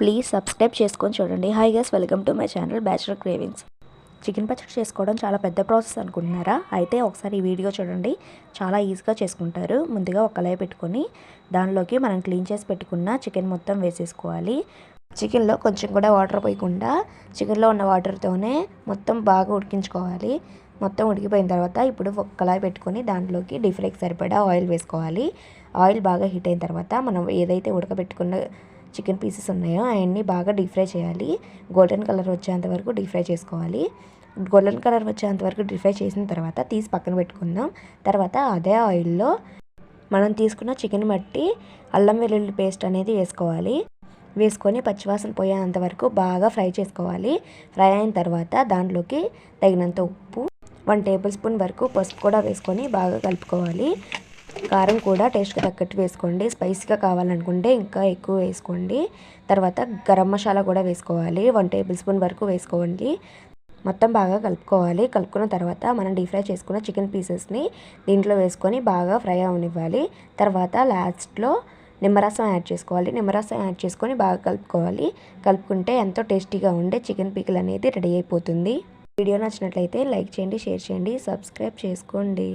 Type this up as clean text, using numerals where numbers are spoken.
Please subscribe చేసుకొని చూడండి. Hi guys, welcome to my channel bachelor cravings. Chicken పచ్చడి చేసుకోవడం చాలా పెద్ద ప్రాసెస్ అనుకుంటున్నారా? అయితే ఒకసారి ఈ వీడియో చూడండి, చాలా ఈజీగా చేసుకుంటారు. ముందుగా ఒక కళాయి పెట్టుకొని దానిలోకి మనం క్లీన్ చేసి పెట్టుకున్న చికెన్ మొత్తం వేసేసుకోవాలి. చికెన్లో కొంచెం కూడా వాటర్ పోయకుండా చికెన్లో ఉన్న వాటర్తోనే మొత్తం బాగా ఉడికించుకోవాలి. మొత్తం ఉడికిపోయిన తర్వాత ఇప్పుడు ఒక కళాయి పెట్టుకొని దాంట్లోకి డీప్ ఫ్రైకి సరిపడా ఆయిల్ వేసుకోవాలి. ఆయిల్ బాగా హీట్ అయిన తర్వాత మనం ఏదైతే ఉడకబెట్టుకున్న చికెన్ పీసెస్ ఉన్నాయో అవన్నీ బాగా డీప్ ఫ్రై చేయాలి. గోల్డెన్ కలర్ వచ్చేంత వరకు డీప్ ఫ్రై చేసుకోవాలి. గోల్డెన్ కలర్ వచ్చేంత వరకు డీప్ ఫ్రై చేసిన తర్వాత తీసి పక్కన పెట్టుకుందాం. తర్వాత అదే ఆయిల్లో మనం తీసుకున్న చికెన్ బట్టి అల్లం వెల్లుల్లి పేస్ట్ అనేది వేసుకోవాలి. వేసుకొని పచ్చివాసన పోయేంత వరకు బాగా ఫ్రై చేసుకోవాలి. ఫ్రై అయిన తర్వాత దాంట్లోకి తగినంత ఉప్పు, 1 టేబుల్ స్పూన్ వరకు పసుపు కూడా వేసుకొని బాగా కలుపుకోవాలి. కారం కూడా టేస్ట్కి తగ్గట్టు వేసుకోండి. స్పైసీగా కావాలనుకుంటే ఇంకా ఎక్కువ వేసుకోండి. తర్వాత గరం మసాలా కూడా వేసుకోవాలి. 1 టేబుల్ స్పూన్ వరకు వేసుకోండి. మొత్తం బాగా కలుపుకోవాలి. కలుపుకున్న తర్వాత మనం డీప్ ఫ్రై చేసుకున్న చికెన్ పీసెస్ని దీంట్లో వేసుకొని బాగా ఫ్రై అవనివ్వాలి. తర్వాత లాస్ట్లో నిమ్మరసం యాడ్ చేసుకోవాలి. నిమ్మరసం యాడ్ చేసుకొని బాగా కలుపుకోవాలి. కలుపుకుంటే ఎంతో టేస్టీగా ఉండే చికెన్ పికిల్ అనేది రెడీ అయిపోతుంది. వీడియో నచ్చినట్లయితే లైక్ చేయండి, షేర్ చేయండి, సబ్స్క్రైబ్ చేసుకోండి.